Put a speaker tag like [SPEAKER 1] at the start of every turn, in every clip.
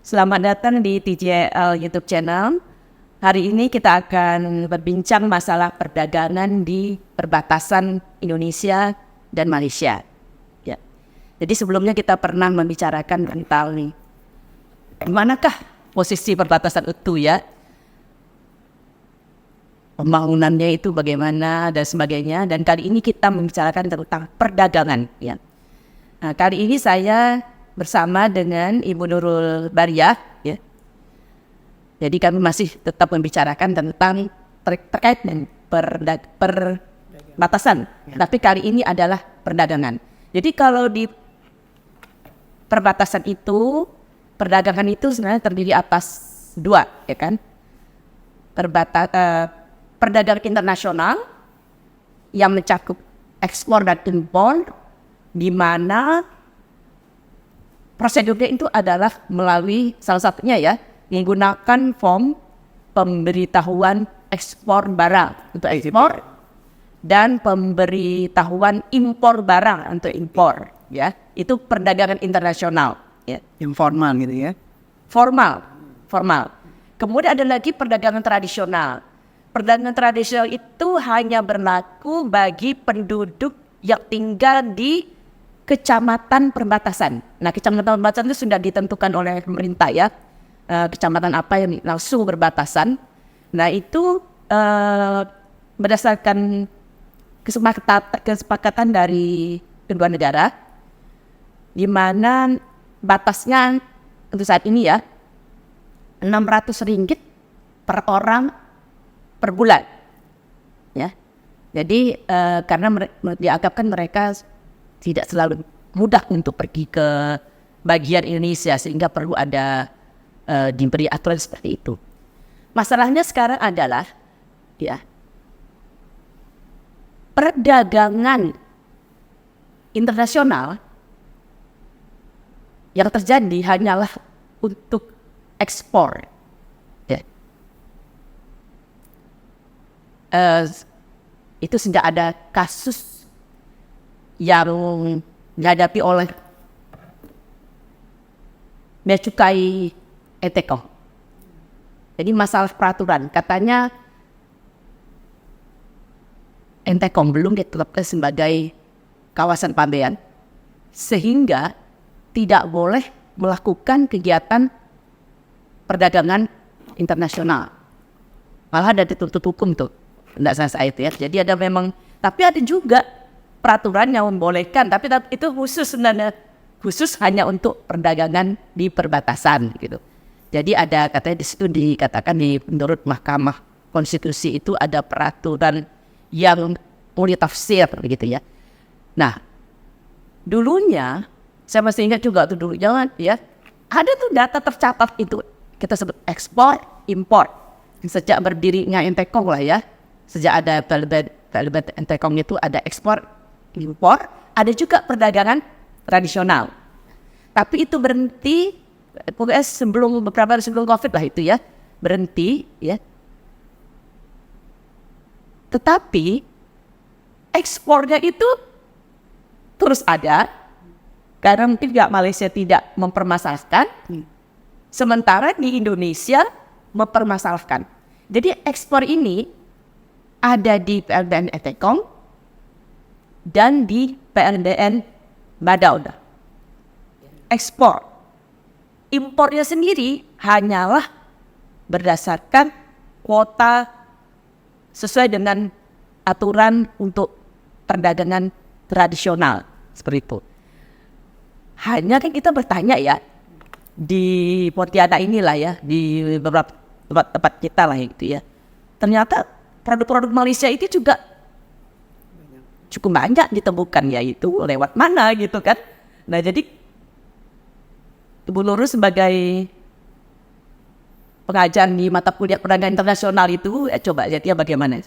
[SPEAKER 1] Selamat datang di TJL YouTube channel. Hari ini kita akan berbincang masalah perdagangan di perbatasan Indonesia dan Malaysia. Ya. Jadi sebelumnya kita pernah membicarakan tentang di manakah posisi perbatasan itu ya. Pembangunannya itu bagaimana dan sebagainya. Dan kali ini kita membicarakan tentang perdagangan. Ya. Nah, kali ini saya bersama dengan Ibu Nurul Bariah, ya. Jadi kami masih tetap membicarakan tentang terkait dengan perbatasan, tapi kali ini adalah perdagangan. Jadi kalau di perbatasan itu, perdagangan itu sebenarnya terdiri atas dua, ya kan? Perdagangan internasional yang mencakup ekspor dan impor, di mana prosedurnya itu adalah melalui salah satunya ya, menggunakan form pemberitahuan ekspor barang untuk ekspor dan pemberitahuan impor barang untuk impor ya. Itu perdagangan internasional ya.
[SPEAKER 2] Informal gitu ya.
[SPEAKER 1] Formal. Kemudian ada lagi perdagangan tradisional. Perdagangan tradisional itu hanya berlaku bagi penduduk yang tinggal di kecamatan perbatasan. Nah, kecamatan perbatasan itu sudah ditentukan oleh pemerintah ya. Kecamatan apa yang langsung berbatasan. Nah, itu berdasarkan kesepakatan dari kedua negara, di mana batasnya untuk saat ini ya, Rp600 per orang per bulan. Ya. Jadi karena dianggapkan mereka tidak selalu mudah untuk pergi ke bagian Indonesia, sehingga perlu ada diberi aturan seperti itu. Masalahnya sekarang adalah ya, perdagangan internasional yang terjadi hanyalah untuk ekspor. Ya. Itu sejak ada kasus yang dihadapi oleh Bea Cukai Etekom. Jadi masalah peraturan, katanya Entekom belum ditetapkan sebagai kawasan pabean, sehingga tidak boleh melakukan kegiatan perdagangan internasional. Malah ada dituntut hukum tuh, tidak selesai itu ya. Jadi ada memang, tapi ada juga peraturan yang membolehkan, tapi itu khusus hanya untuk perdagangan di perbatasan gitu. Jadi ada katanya di situ dikatakan menurut Mahkamah Konstitusi itu ada peraturan yang multitafsir gitu ya. Nah, dulunya saya masih ingat juga tuh dulu jangan ya, ada tuh data tercatat itu kita sebut ekspor impor sejak berdirinya Entekom lah ya. Sejak ada Pelabuhan Entekom itu ada ekspor impor, ada juga perdagangan tradisional. Tapi itu berhenti pokoknya beberapa hari sebelum COVID lah itu ya, berhenti ya. Tetapi ekspornya itu terus ada karena mungkin Malaysia tidak mempermasalahkan, sementara di Indonesia mempermasalahkan. Jadi ekspor ini ada di PLDN Entekom dan di PLDN Badaud. Ekspor. Impornya sendiri hanyalah berdasarkan kuota sesuai dengan aturan untuk perdagangan tradisional. Seperti itu. Hanya kan kita bertanya ya, di Pontianak inilah ya, di beberapa tempat kita lah gitu ya. Ternyata produk-produk Malaysia itu juga cukup banyak ditemukan, yaitu lewat mana gitu kan. Nah, jadi Ibu Nurul sebagai pengajar di mata kuliah perdagangan internasional itu coba jadinya bagaimana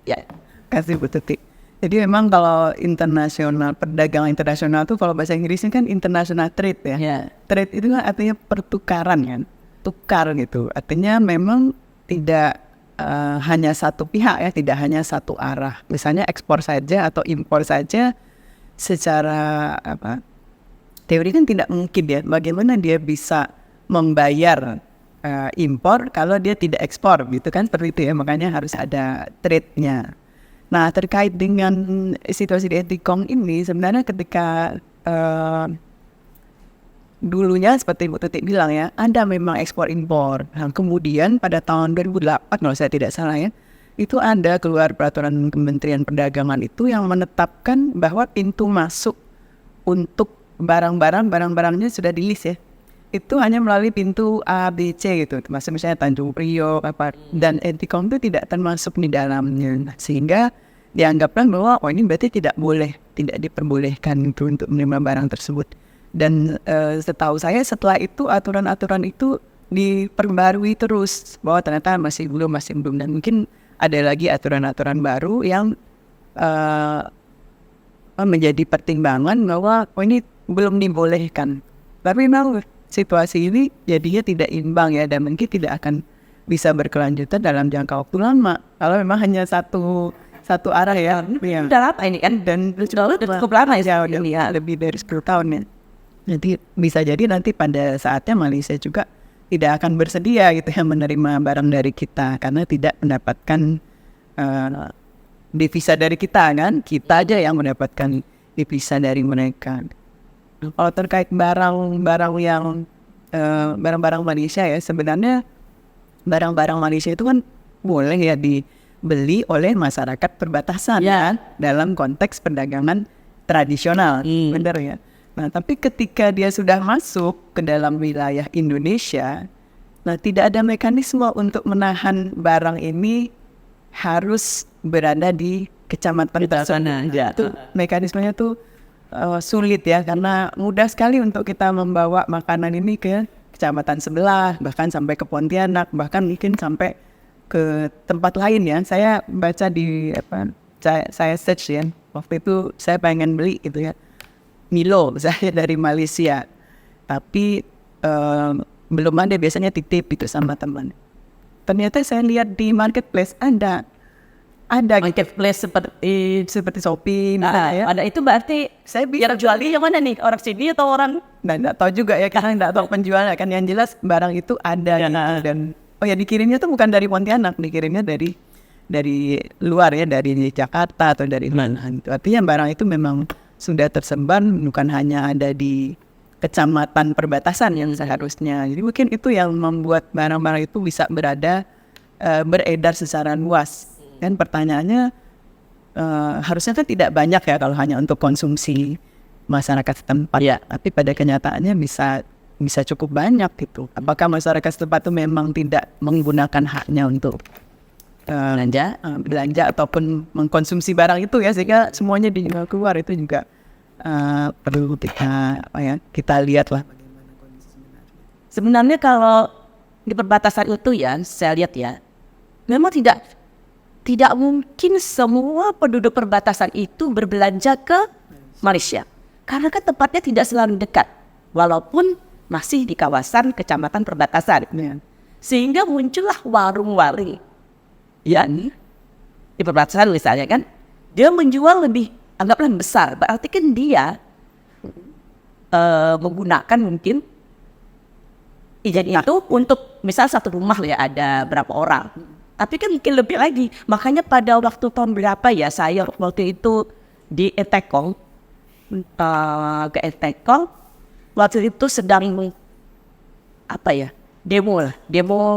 [SPEAKER 1] ya.
[SPEAKER 2] Kasih Bu Tuti. Jadi memang kalau internasional, perdagangan internasional tuh kalau bahasa Inggrisnya kan international trade ya.
[SPEAKER 1] Yeah.
[SPEAKER 2] Trade itu kan artinya pertukaran kan, tukar gitu. Artinya memang tidak hanya satu pihak ya, tidak hanya satu arah. Misalnya ekspor saja atau impor saja secara teori kan tidak mungkin ya. Bagaimana dia bisa membayar impor kalau dia tidak ekspor gitu kan, seperti itu ya, makanya harus ada trade-nya. Nah, terkait dengan situasi di Etikong ini sebenarnya ketika dulunya seperti Bu Tutik bilang ya, ada memang ekspor impor. Nah, kemudian pada tahun 2008 kalau saya tidak salah ya, itu ada keluar peraturan Kementerian Perdagangan itu yang menetapkan bahwa pintu masuk untuk barang-barangnya sudah di-list ya. Itu hanya melalui pintu A, B, C gitu. Termasuk misalnya Tanjung Priok apa, dan Etikong itu tidak termasuk di dalamnya. Nah, sehingga dianggapkan bahwa ini berarti tidak diperbolehkan gitu untuk menerima barang tersebut. Dan setahu saya setelah itu aturan-aturan itu diperbarui terus, bahwa ternyata masih belum, dan mungkin ada lagi aturan-aturan baru yang menjadi pertimbangan bahwa ini belum dibolehkan. Tapi memang situasi ini jadinya tidak imbang ya, dan mungkin tidak akan bisa berkelanjutan dalam jangka waktu lama kalau memang hanya satu arah ya.
[SPEAKER 1] Udah lama ini kan, dan cukup lama ya,
[SPEAKER 2] udah lebih dari 10 tahun ya. Jadi bisa jadi nanti pada saatnya Malaysia juga tidak akan bersedia gitu ya menerima barang dari kita karena tidak mendapatkan devisa dari kita kan, kita aja yang mendapatkan devisa dari mereka. Kalau terkait barang-barang Malaysia ya, sebenarnya barang-barang Malaysia itu kan boleh ya dibeli oleh masyarakat perbatasan kan, dalam konteks perdagangan tradisional, benar ya. Nah, tapi ketika dia sudah masuk ke dalam wilayah Indonesia, nah tidak ada mekanisme untuk menahan barang ini harus berada di kecamatan sana. Itu mekanismenya tuh sulit ya, karena mudah sekali untuk kita membawa makanan ini ke kecamatan sebelah, bahkan sampai ke Pontianak, bahkan mungkin sampai ke tempat lain ya. Saya baca di saya search ya, waktu itu saya pengen beli gitu ya, Milo saya dari Malaysia, tapi belum ada, biasanya titip itu sama teman. Ternyata saya lihat di marketplace ada
[SPEAKER 1] marketplace
[SPEAKER 2] seperti Shopee,
[SPEAKER 1] ya. Ada, itu berarti saya biar jualnya yang mana nih, orang sini atau orang?
[SPEAKER 2] Nah, nggak tahu juga ya, karena nggak tahu penjualnya kan. Yang jelas barang itu ada ya, dan dikirimnya tuh bukan dari Pontianak, dikirimnya dari luar ya, dari Jakarta atau dari mana. Artinya barang itu memang sudah tersebar, bukan hanya ada di kecamatan perbatasan yang seharusnya. Jadi mungkin itu yang membuat barang-barang itu bisa beredar secara luas. Dan pertanyaannya harusnya kan tidak banyak ya kalau hanya untuk konsumsi masyarakat setempat.
[SPEAKER 1] Ya.
[SPEAKER 2] Tapi pada kenyataannya bisa cukup banyak gitu. Apakah masyarakat setempat itu memang tidak menggunakan haknya untuk belanja ataupun mengkonsumsi barang itu ya, sehingga semuanya keluar, itu juga perlu kita lihat lah bagaimana kondisi sebenarnya.
[SPEAKER 1] Sebenarnya kalau di perbatasan itu ya, saya lihat ya, memang tidak mungkin semua penduduk perbatasan itu berbelanja ke Malaysia. Karena kan tempatnya tidak selalu dekat, walaupun masih di kawasan kecamatan perbatasan. Sehingga muncullah warung-warung ya, di perbatasan misalnya kan, dia menjual lebih, anggaplah besar, berarti kan dia menggunakan mungkin izin itu untuk misal satu rumah ya ada berapa orang, tapi kan mungkin lebih lagi. Makanya pada waktu tahun berapa ya, saya waktu itu di Etekong, ke Etekong, waktu itu sedang demo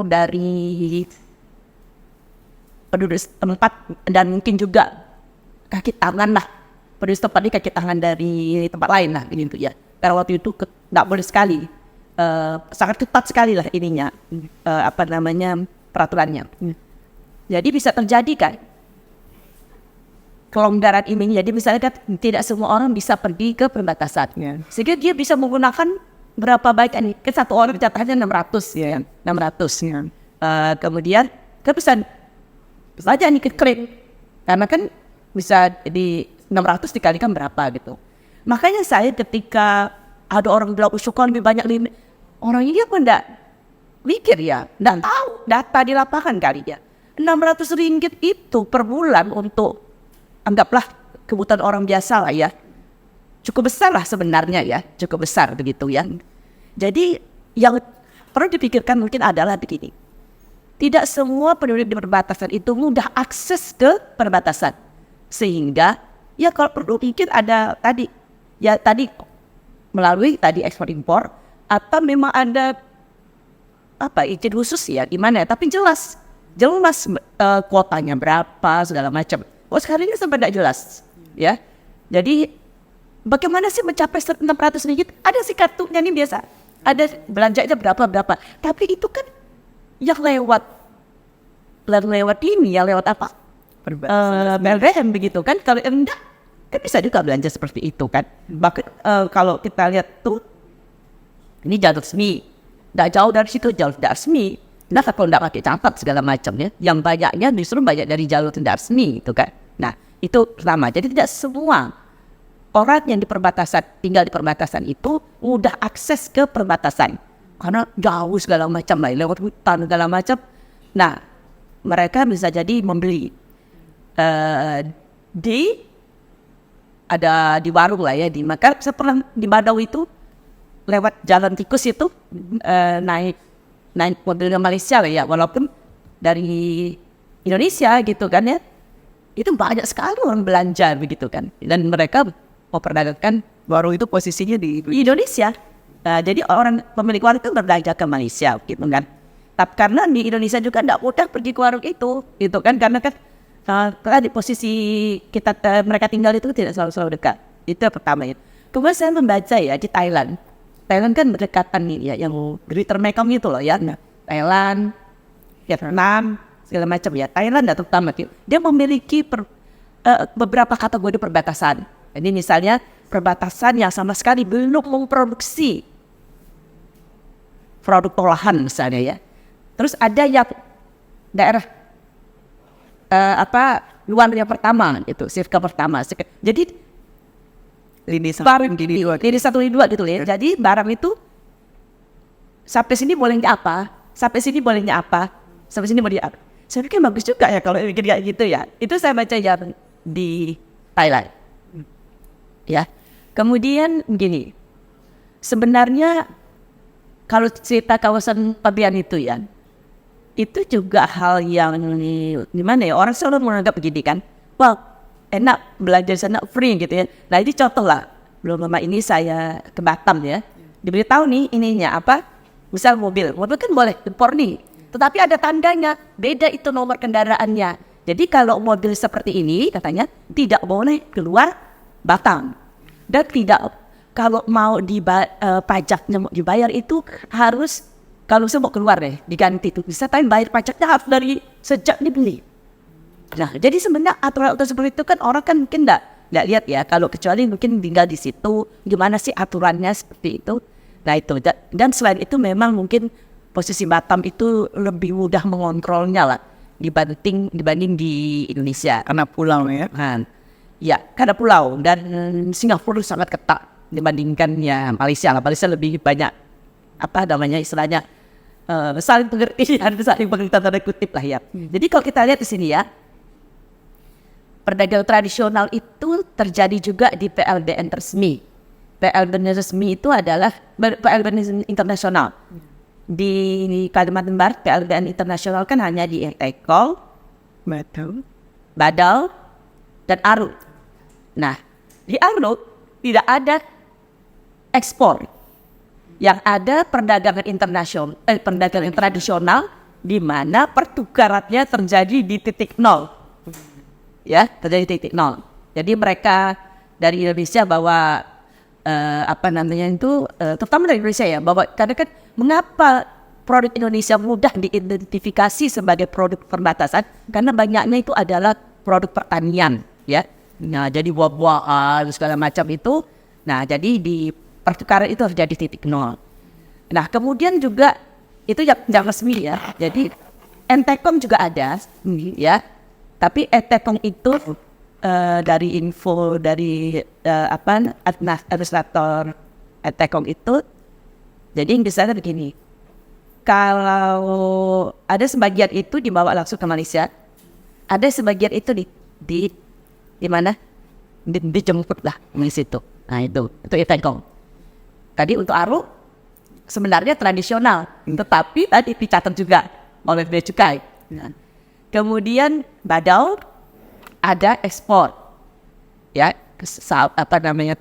[SPEAKER 1] dari penduduk tempat, dan mungkin juga kaki tangan lah, penduduk tempat ini kaki tangan dari tempat lain lah gitu ya. Karena waktu itu nggak boleh sekali, sangat ketat sekali lah ininya, peraturannya. Jadi bisa terjadi kan kelonggaran ini. Jadi misalnya kan tidak semua orang bisa pergi ke perbatasan, sehingga dia bisa menggunakan berapa banyak nih, kan satu orang jatahnya 600 ya, 600. Kemudian kan bisa aja nih klik, karena kan bisa di 600 dikalikan berapa gitu. Makanya saya ketika ada orang bilang usukan lebih banyak, orang ini apa enggak mikir ya, enggak tahu data di lapangan kali ya. 600 ringgit itu per bulan untuk, anggaplah kebutuhan orang biasa lah ya, cukup besar lah sebenarnya ya, cukup besar begitu ya. Jadi yang perlu dipikirkan mungkin adalah begini. Tidak semua penduduk di perbatasan itu mudah akses ke perbatasan. Sehingga ya kalau perlu mungkin ada tadi melalui tadi ekspor impor atau memang ada izin khusus ya gimana, tapi jelas kuotanya berapa segala macam. Sekarang ini sampai tidak jelas ya. Jadi bagaimana sih mencapai 600 ringgit? Ada sih kartunya nih biasa, ada belanjanya berapa, tapi itu kan yang lewat ini, yang lewat apa? BLDM begitu kan. Kalau enggak kan bisa juga belanja seperti itu kan. Bahkan kalau kita lihat tuh ini jalur resmi, tidak jauh dari situ jalur tidak resmi. Nah kalau tidak pakai catat segala macamnya, yang banyaknya justru banyak dari jalur tidak resmi itu kan. Nah itu pertama. Jadi tidak semua orang yang tinggal di perbatasan itu mudah akses ke perbatasan karena jauh segala macam lah, lewat hutan segala macam. Nah mereka bisa jadi membeli di warung lah ya, maka saya pernah di Badau itu lewat jalan tikus itu naik mobilnya Malaysia ya, walaupun dari Indonesia gitu kan ya, itu banyak sekali orang belanja begitu kan, dan mereka memperdagangkan
[SPEAKER 2] warung itu posisinya di
[SPEAKER 1] Indonesia. Nah, jadi orang pemilik warung itu berbelanja ke Malaysia gitu kan. Tapi karena di Indonesia juga tidak mudah pergi ke warung itu kan, karena kan di posisi mereka tinggal itu tidak selalu dekat. Itu yang pertama ya. Kemudian saya membaca ya di Thailand kan berdekatan nih ya, yang Greater Mekong itu loh ya. Nah, Thailand, Vietnam, segala macam ya. Thailand terutama dia memiliki beberapa kategori perbatasan. Jadi misalnya perbatasan yang sama sekali belum memproduksi produk olahan misalnya ya. Terus ada yang daerah luar yang pertama itu, sirkel pertama. Jadi
[SPEAKER 2] lini
[SPEAKER 1] satu lini dua gitu ya. Jadi barang itu sampai sini bolehnya apa, sampai sini bolehnya apa, sampai sini bolehnya apa. Saya pikir bagus juga ya kalau bikin kayak gitu ya. Itu saya baca yang di Thailand. Ya. Kemudian begini. Sebenarnya kalau cerita kawasan pabean itu ya, itu juga hal yang gimana ya, orang selalu menganggap begini kan, wah enak belajar sana free gitu ya. Nah ini contoh lah, belum lama ini saya ke Batam ya, diberitahu nih ininya apa, misal mobil kan boleh impor nih, tetapi ada tandanya, beda itu nomor kendaraannya. Jadi kalau mobil seperti ini katanya tidak boleh keluar Batam, dan tidak, kalau mau pajaknya mau dibayar itu harus, kalau saya mau keluar deh diganti itu bisa, tapi bayar pajaknya harus dari sejak dibeli. Nah jadi sebenarnya aturan seperti itu kan orang kan mungkin tidak lihat ya, kalau kecuali mungkin tinggal di situ gimana sih aturannya seperti itu. Nah itu, dan selain itu memang mungkin posisi Batam itu lebih mudah mengontrolnya lah dibanding di Indonesia
[SPEAKER 2] karena pulau ya.
[SPEAKER 1] Ya karena pulau, dan Singapura sangat ketat dibandingkan ya Malaysia lah. Malaysia lebih banyak istilahnya saling pengertian, saling pengertian tanda kutip lah ya. Jadi kalau kita lihat di sini ya, perdagangan tradisional itu terjadi juga di PLDN resmi. PLDN resmi itu adalah PLDN internasional. Di Kalimantan Barat PLDN internasional kan hanya di Tekong, Badau, dan Arut. Nah, di Arut tidak ada ekspor. Yang ada perdagangan internasional, perdagangan tradisional, di mana pertukarannya terjadi di titik nol. Ya, terjadi di titik nol. Jadi mereka dari Indonesia bawa terutama dari Indonesia ya, bawa, karena kan mengapa produk Indonesia mudah diidentifikasi sebagai produk perbatasan, karena banyaknya itu adalah produk pertanian ya. Nah, jadi buah-buahan segala macam itu. Nah, jadi di pertukaran itu harus jadi titik nol. Nah, kemudian juga itu yang resmi ya. Jadi Entekong juga ada ya. Tapi Entekong itu dari info dari administrator Entekong itu, jadi yang disana begini. Kalau ada sebagian itu dibawa langsung ke Malaysia, ada sebagian itu di mana? Dijemput lah di situ. Nah itu Entekong. Tadi untuk Arut sebenarnya tradisional, tetapi tadi dicatat juga oleh bea cukai. Nah, kemudian badau ada ekspor, ya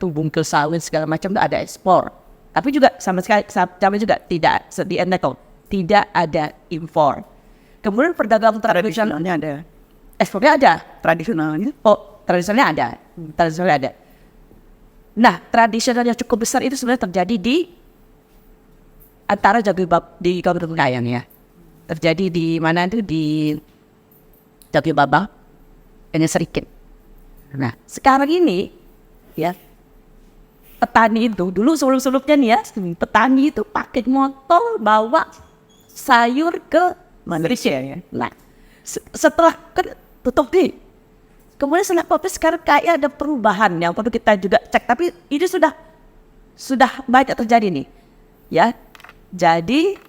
[SPEAKER 1] bungkus sawit segala macam itu ada ekspor. Tapi juga sama juga tidak tidak ada impor. Kemudian perdagangan tradisionalnya ada, ekspornya ada, tradisionalnya ada. Nah, tradisional yang cukup besar itu sebenarnya terjadi di antara di Kabupaten Kayang ya. Terjadi di mana itu di Jagababang, hanya sedikit. Nah, sekarang ini ya petani itu dulu sebelumnya nih ya, petani itu pakai motor bawa sayur ke Malaysia ya. Nah, setelah kan tutup nih. Kemudian setelah COVID sekarang kayak ada perubahan yang perlu kita juga cek. Tapi ini sudah banyak terjadi nih, ya. Jadi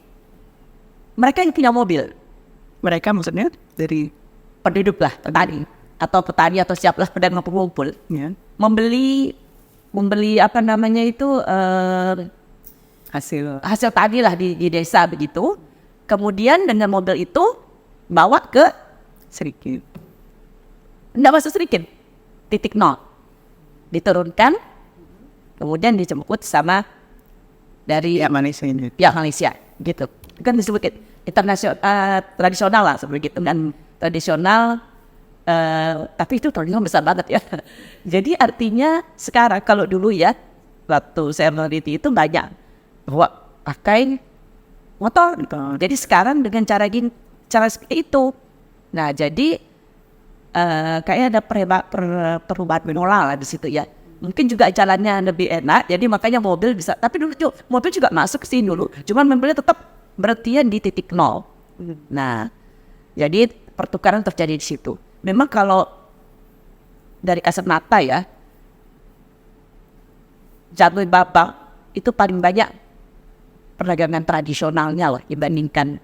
[SPEAKER 1] mereka yang punya mobil,
[SPEAKER 2] mereka maksudnya dari
[SPEAKER 1] penduduk lah, petani atau siapalah pedagang pengumpul,
[SPEAKER 2] ya.
[SPEAKER 1] membeli apa namanya itu hasil tani lah di desa begitu. Kemudian dengan mobil itu bawa ke
[SPEAKER 2] sedikit.
[SPEAKER 1] Enggak masuk sedikit, titik nol, diturunkan, kemudian dijemput sama dari Malaysia, gitu. Kan disebut internasional, tradisional lah seperti itu kan, tradisional, tapi itu tradisional besar banget ya. Jadi artinya sekarang kalau dulu ya, waktu saya meneliti itu banyak bahwa pakai motor. Jadi sekarang dengan cara seperti itu, nah jadi kayak ada perubahan menolak lah di situ ya. Mungkin juga jalannya lebih enak, jadi makanya mobil bisa. Tapi dulu mobil juga masuk ke sini dulu, cuman mobilnya tetap berhentian di titik nol. Nah, jadi pertukaran terjadi di situ. Memang kalau dari kasat mata ya, Jagababang itu paling banyak perdagangan tradisionalnya lah dibandingkan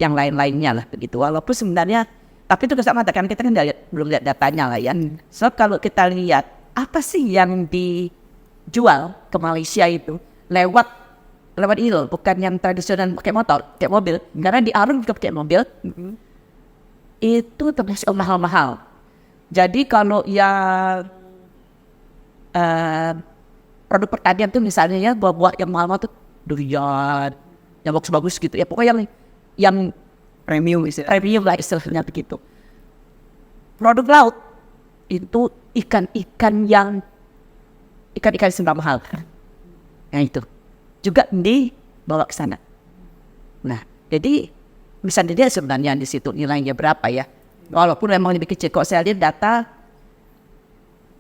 [SPEAKER 1] yang lain-lainnya lah begitu. Walaupun sebenarnya, tapi itu kesama kan kita kan belum lihat datanya lah ya. So kalau kita lihat apa sih yang dijual ke Malaysia itu lewat ini loh, bukan yang tradisional pakai motor, pakai mobil. Karena di Arun juga pakai mobil, itu termasuk mahal-mahal. Jadi kalau yang produk pertanian tuh misalnya ya buah-buah yang mahal-mahal tuh durian, yang bagus-bagus gitu ya, pokoknya yang premium lah istilahnya begitu. Produk laut itu ikan-ikan sudah mahal. Yang itu juga dibawa ke sana. Nah, jadi bisa dilihat sebenarnya di situ nilainya berapa ya. Walaupun memang lebih kecil. Kok saya lihat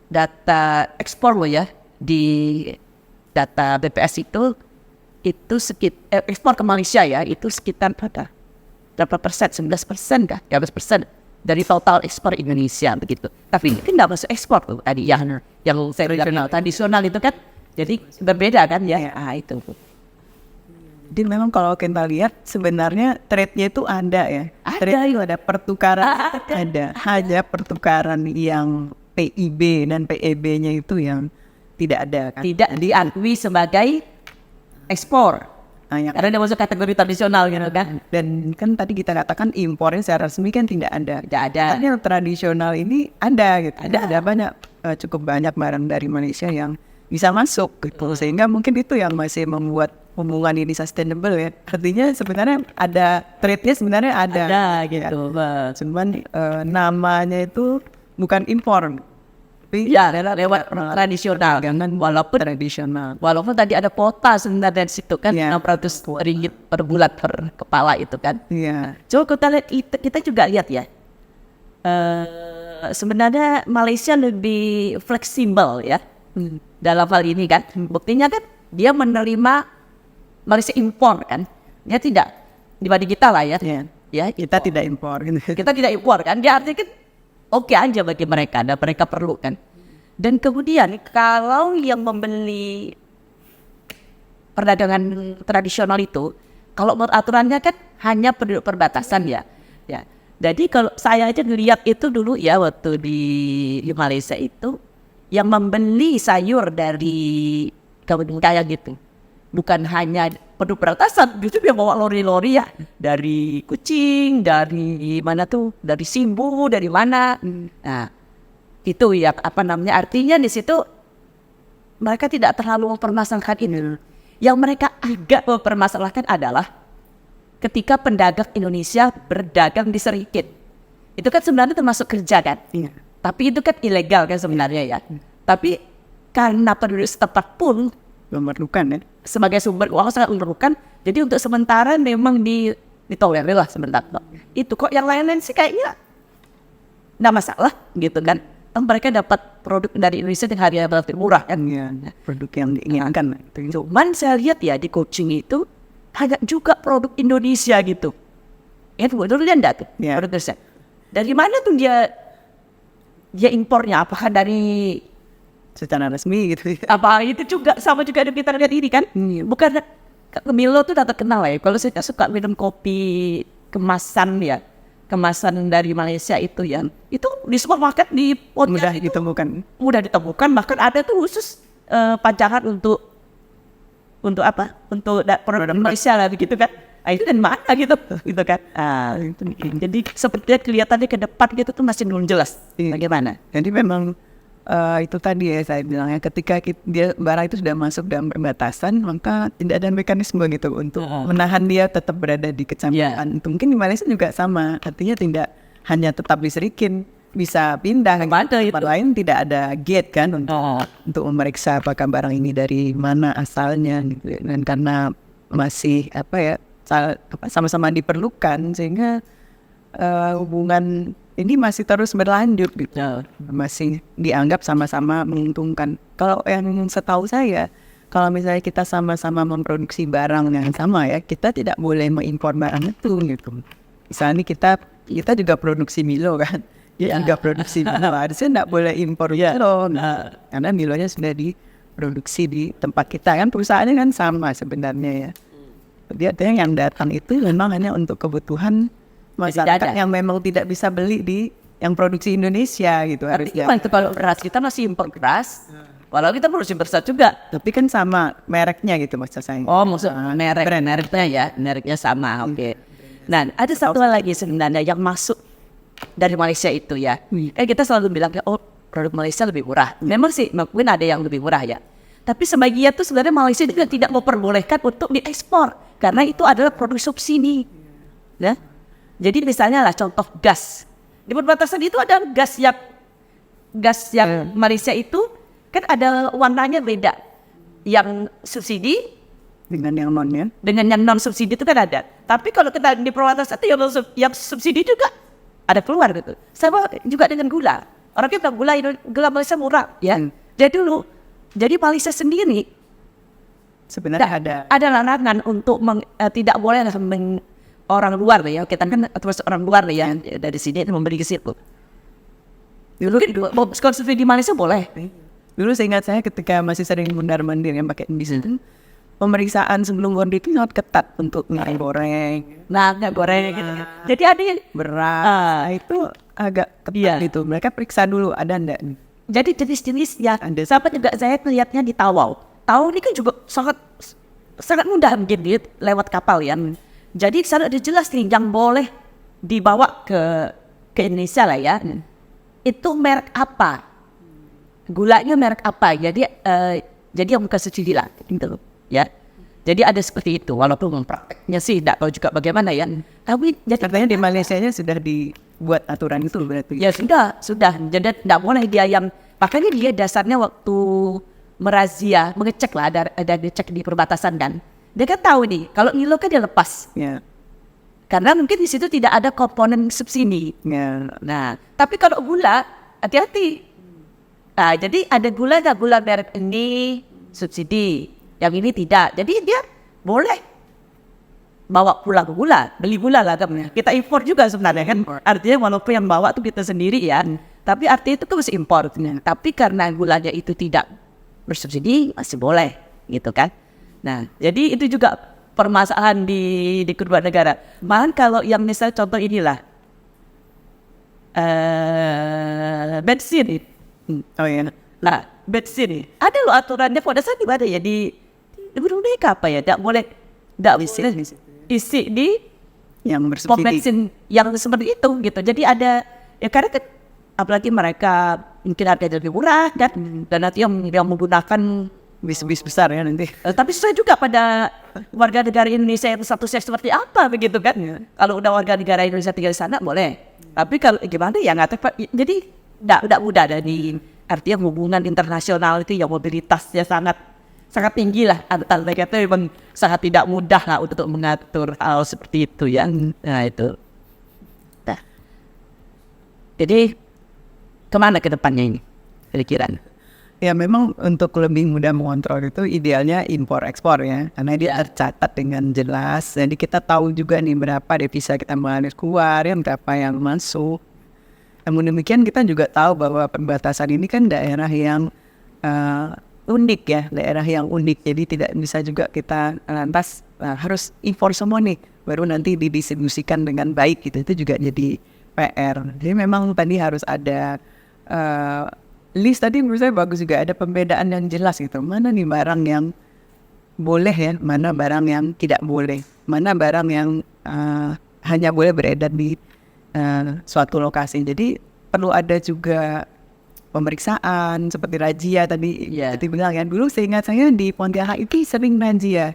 [SPEAKER 1] data ekspor loh ya, di data BPS itu ekspor ke Malaysia ya, itu sekitar berapa persen, 11% kah? 13% dari total ekspor Indonesia begitu. Tapi ini kan nggak masuk ekspor tuh tadi yang saya bilang tradisional itu kan, jadi berbeda kan ya. Itu.
[SPEAKER 2] Jadi memang kalau kita lihat sebenarnya trade-nya itu ada ya. Ada pertukaran, ada. Hanya pertukaran yang PIB dan PEB-nya itu yang tidak ada kan.
[SPEAKER 1] Tidak diakui sebagai ekspor. Karena dia masuk kategori tradisional gitu kan.
[SPEAKER 2] Dan kan tadi kita katakan impornya secara resmi kan tidak ada.
[SPEAKER 1] Tidak ada.
[SPEAKER 2] Tapi yang tradisional ini ada gitu. Ada banyak, cukup banyak barang dari Malaysia yang bisa masuk gitu. Sehingga mungkin itu yang masih membuat hubungan ini sustainable ya. Artinya sebenarnya ada trade-nya sebenarnya ada
[SPEAKER 1] gitu.
[SPEAKER 2] Cuman namanya itu bukan impor.
[SPEAKER 1] Ya, lewat tradisional kan, walaupun tadi ada kuota sebenarnya di situ kan, 600 ringgit per bulan per kepala itu kan. Coba kita lihat, kita juga lihat ya, sebenarnya Malaysia lebih fleksibel ya dalam hal ini kan. Buktinya kan dia menerima Malaysia impor kan, dia tidak dibanding kita lah ya.
[SPEAKER 2] Kita tidak impor.
[SPEAKER 1] Kita tidak impor kan, dia artinya kan oke aja bagi mereka, dan mereka perlu kan. Dan kemudian kalau yang membeli perdagangan tradisional itu, kalau menurut aturannya kan hanya penduduk perbatasan ya. Jadi kalau saya aja ngeliat itu dulu ya, waktu di Malaysia itu, yang membeli sayur dari Kabupaten Kayang gitu, bukan hanya penuh peretasan, justru dia bawa lori-lori ya dari Kucing, dari mana tuh, dari Simbu, dari mana. Nah, itu ya apa namanya, artinya di situ mereka tidak terlalu mempermasalahkan ini. Yang mereka agak mempermasalahkan adalah ketika pedagang Indonesia berdagang di Serikit. Itu kan sebenarnya termasuk kerja kan, tapi itu kan ilegal kan sebenarnya ya. Tapi karena penduduk setempat pun
[SPEAKER 2] Memerlukan ya.
[SPEAKER 1] sebagai sumber uang sangat memerlukan, jadi untuk sementara memang ditolerir lah sebentar. Itu kok yang lain-lain sih kayaknya nggak masalah gitu kan. Mereka dapat produk dari Indonesia yang harganya relatif murah kan.
[SPEAKER 2] Produk yang diinginkan.
[SPEAKER 1] Cuman saya lihat ya di Kucing itu ada juga produk Indonesia gitu. Ya dulu lihat enggak tuh produk Indonesia. Dari mana tuh dia impornya? Apakah dari
[SPEAKER 2] Secara resmi gitu ya.
[SPEAKER 1] apa itu juga sama juga ada kita lihat ini kan? Bukan Milo tuh udah terkenal ya. Kalau saya suka minum kopi kemasan ya, kemasan dari Malaysia itu ya, itu di supermarket di
[SPEAKER 2] Mudah
[SPEAKER 1] itu
[SPEAKER 2] ditemukan.
[SPEAKER 1] bahkan ada tuh khusus pajangan untuk apa? Untuk produk Malaysia lah begitu kan? Nah, itu dan mana gitu kan? Jadi sepertinya kelihatannya ke depan gitu tuh masih belum jelas bagaimana.
[SPEAKER 2] Jadi memang itu tadi ya saya bilangnya, ketika barang itu sudah masuk dalam perbatasan, maka tidak ada mekanisme gitu untuk menahan dia tetap berada di kecamatan. Itu mungkin di Malaysia juga sama, artinya tidak hanya tetap di Serikin, bisa pindah ke tempat lain, tidak ada gate kan untuk memeriksa apakah barang ini dari mana asalnya gitu. Dan karena masih sama-sama diperlukan, sehingga hubungan ini masih terus berlanjut gitu. Masih dianggap sama-sama menguntungkan. Kalau yang setahu saya, kalau misalnya kita sama-sama memproduksi barang yang sama ya, kita tidak boleh mengimpor barang itu gitu. Misalnya kita juga produksi Milo kan, juga produksi Milo, harusnya tidak boleh impor Milo, karena Milonya sudah diproduksi di tempat kita kan, perusahaannya kan sama sebenarnya ya. Jadi artinya yang datang itu memang hanya untuk kebutuhan masyarakat yang memang tidak bisa beli di yang produksi Indonesia gitu.
[SPEAKER 1] Artinya itu kalau beras kita masih impor beras, walau kita produksi beras juga.
[SPEAKER 2] Tapi kan sama mereknya gitu maksud saya.
[SPEAKER 1] Oh maksud mereknya ya, mereknya sama. Oke. Nah ada satu hal lagi sebenarnya yang masuk dari Malaysia itu ya. Kan kita selalu bilang produk Malaysia lebih murah. Memang sih mungkin ada yang lebih murah ya. Tapi sebagian tuh sebenarnya Malaysia juga tidak memperbolehkan untuk diekspor karena itu adalah produk subsidi. Ya. Jadi misalnya lah contoh gas. Di perbatasan itu ada gas yang Malaysia itu kan ada warnanya beda. Yang subsidi
[SPEAKER 2] dengan yang non ya.
[SPEAKER 1] Dengan yang non subsidi itu kan ada. Tapi kalau kita di perbatasan itu yang subsidi juga ada keluar gitu. Sama juga dengan gula. Orang kita bilang gula Malaysia murah ya. Jadi Malaysia sendiri
[SPEAKER 2] sebenarnya
[SPEAKER 1] ada larangan untuk tidak boleh orang luar ya, kita kan terus orang luar ya dari sini membeli ke situ. Dulu konsumsi di Malaysia boleh.
[SPEAKER 2] Dulu seingat saya ketika masih sering mondar-mandir yang pakai bis itu, pemeriksaan sebelum gondol itu sangat ketat untuk minyak goreng.
[SPEAKER 1] Minyak goreng gitu. Jadi ada yang
[SPEAKER 2] beras, itu agak ketat gitu. Mereka periksa dulu ada enggak.
[SPEAKER 1] Jadi jenis-jenis ya. Sampai juga saya melihatnya di Tawau. Tawau ini kan juga sangat mudah mungkin lewat kapal ya. Jadi sana ada jelas nih yang boleh dibawa ke Indonesia lah ya. Itu merek apa? Gulanya merek apa? Jadi yang bukan subsidi lah gitu ya. Jadi ada seperti itu. Walaupun prakteknya sih tidak tahu juga bagaimana ya. Tapi
[SPEAKER 2] katanya di Malaysianya sudah dibuat aturan itu berarti.
[SPEAKER 1] Ya sudah. Jadi tidak boleh dia yang, makanya dia dasarnya waktu merazia, mengecek lah, ada dicek di perbatasan kan. Dia kan tahu nih, kalau Milo kan dia lepas. Karena mungkin di situ tidak ada komponen subsidi. Nah, tapi kalau gula, hati-hati. Nah, jadi ada gula merek ini subsidi, yang ini tidak. Jadi dia boleh bawa pulang gula, beli gula lah kan. Kita impor juga sebenarnya kan. Artinya walaupun yang bawa tuh kita sendiri ya, tapi artinya itu kan masih impor. Tapi karena gulanya itu tidak bersubsidi, masih boleh gitu kan. Nah, jadi itu juga permasalahan di kedua negara. Malah kalau yang misalnya contoh inilah bensin.
[SPEAKER 2] Oh iya.
[SPEAKER 1] Nah, bensin ada loh aturannya pada saat di mana ya di Ibu mereka apa ya? Tidak boleh isi di
[SPEAKER 2] yang
[SPEAKER 1] pom
[SPEAKER 2] bersubsidi.
[SPEAKER 1] bensin yang seperti itu gitu. Jadi ada ya karena kan, apalagi mereka mungkin harganya lebih murah kan, dan nanti yang menggunakan.
[SPEAKER 2] Bis-bis besar ya nanti.
[SPEAKER 1] Tapi saya juga pada warga negara Indonesia yang statusnya seperti apa begitu kan? Kalau udah warga negara Indonesia tinggal di sana boleh. Tapi kalau gimana ya nggak tepat. Jadi tidak mudah dari artinya hubungan internasional itu ya mobilitasnya sangat tinggi lah antar mereka itu memang sangat tidak mudah lah untuk mengatur hal seperti itu ya. Nah itu. Nah. Jadi kemana ke depannya ini kira-kira?
[SPEAKER 2] Ya memang untuk lebih mudah mengontrol itu idealnya impor ekspor ya, karena dia tercatat dengan jelas. Jadi kita tahu juga nih berapa devisa kita mengalir keluar, ya berapa yang masuk. Namun demikian kita juga tahu bahwa perbatasan ini kan daerah yang unik ya, daerah yang unik. Jadi tidak bisa juga kita lantas harus impor semua nih, baru nanti didistribusikan dengan baik gitu. Itu juga jadi PR. Jadi memang tadi harus ada list tadi menurut saya bagus juga, ada pembedaan yang jelas gitu. Mana nih barang yang boleh ya, mana barang yang tidak boleh, mana barang yang hanya boleh beredar di suatu lokasi. Jadi perlu ada juga pemeriksaan seperti razia tadi. Seperti bilang ya, dulu seingat saya di Pontianak itu sering razia.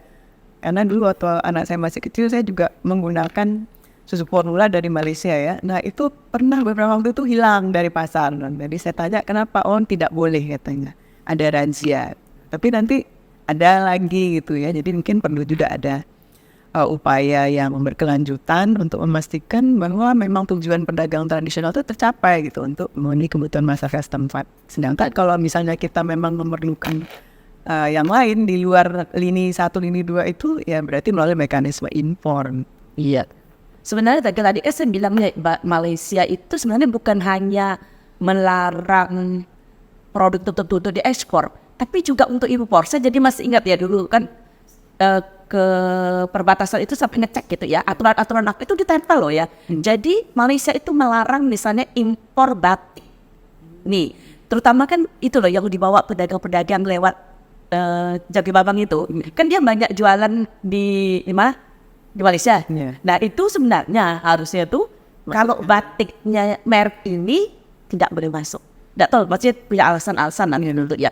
[SPEAKER 2] Karena dulu waktu anak saya masih kecil saya juga menggunakan susu formula dari Malaysia ya. Nah itu pernah beberapa waktu itu hilang dari pasar. Jadi saya tanya kenapa, oh tidak boleh katanya. Ada razia. Tapi nanti ada lagi gitu ya. Jadi mungkin perlu juga ada upaya yang berkelanjutan untuk memastikan bahwa memang tujuan pedagang tradisional itu tercapai gitu untuk memenuhi kebutuhan masyarakat setempat. Sedangkan kalau misalnya kita memang memerlukan yang lain di luar lini 1, lini 2 itu ya berarti melalui mekanisme impor.
[SPEAKER 1] Iya. Sebenarnya tadi saya bilangnya Malaysia itu sebenarnya bukan hanya melarang produk tertentu untuk diekspor, tapi juga untuk impor. Saya jadi masih ingat ya dulu kan ke perbatasan itu sampai ngecek gitu ya, aturan-aturan itu ditempel loh ya. Jadi Malaysia itu melarang misalnya impor batik. Nih, terutama kan itu loh yang dibawa pedagang-pedagang lewat Jaki Babang itu. Kan dia banyak jualan di mana? Di Malaysia. Nah itu sebenarnya harusnya tuh kalau batiknya merek ini tidak boleh masuk. Tidak tahu, maksudnya punya alasan-alasan untuk ya.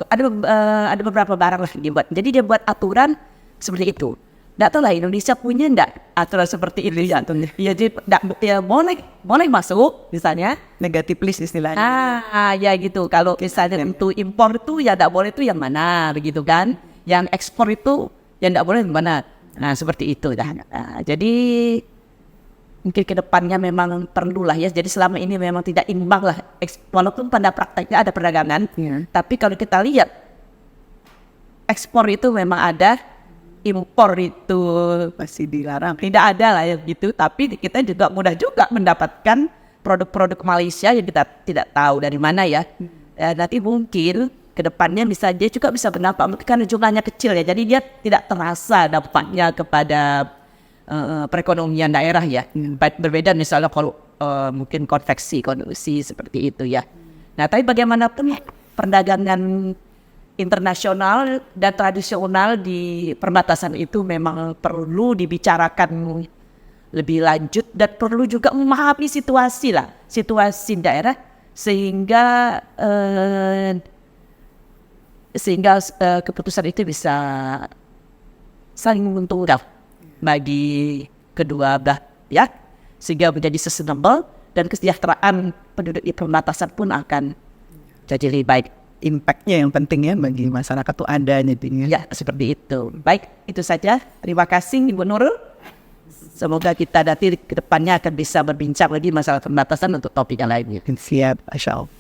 [SPEAKER 1] Ada beberapa barang lah dibuat. Jadi dia buat aturan seperti itu. Tidak tahu lah Indonesia punya enggak aturan seperti itu ya. Ya jadi ya, boleh masuk misalnya.
[SPEAKER 2] Negatif list istilahnya.
[SPEAKER 1] Ya gitu. Kalau misalnya untuk impor itu ya tidak boleh itu yang mana begitu kan. Yang ekspor itu yang tidak boleh yang mana. Nah seperti itu dah. Jadi mungkin kedepannya memang perlulah ya. Jadi selama ini memang tidak imbang lah. Walaupun pada prakteknya ada perdagangan, tapi kalau kita lihat ekspor itu memang ada, impor itu
[SPEAKER 2] masih dilarang.
[SPEAKER 1] Tidak ada lah ya gitu. Tapi kita juga mudah juga mendapatkan produk-produk Malaysia yang kita tidak tahu dari mana ya. Nanti mungkin kedepannya dia juga bisa berdampak karena jumlahnya kecil ya, jadi dia tidak terasa dampaknya kepada perekonomian daerah ya. Berbeda misalnya kalau mungkin konveksi seperti itu ya. Nah tapi bagaimanapun perdagangan internasional dan tradisional di perbatasan itu memang perlu dibicarakan lebih lanjut dan perlu juga memahami situasi daerah sehingga keputusan itu bisa saling menguntungkan bagi kedua belah pihak sehingga menjadi sustainable dan kesejahteraan penduduk di perbatasan pun akan jadi lebih baik.
[SPEAKER 2] Impactnya yang penting ya bagi masyarakat tuh ada jadinya.
[SPEAKER 1] Ya seperti itu. Baik, itu saja. Terima kasih Ibu Nurul. Semoga kita nanti ke depannya akan bisa berbincang lagi masalah perbatasan untuk topik yang lainnya.
[SPEAKER 2] Siap, Asyal.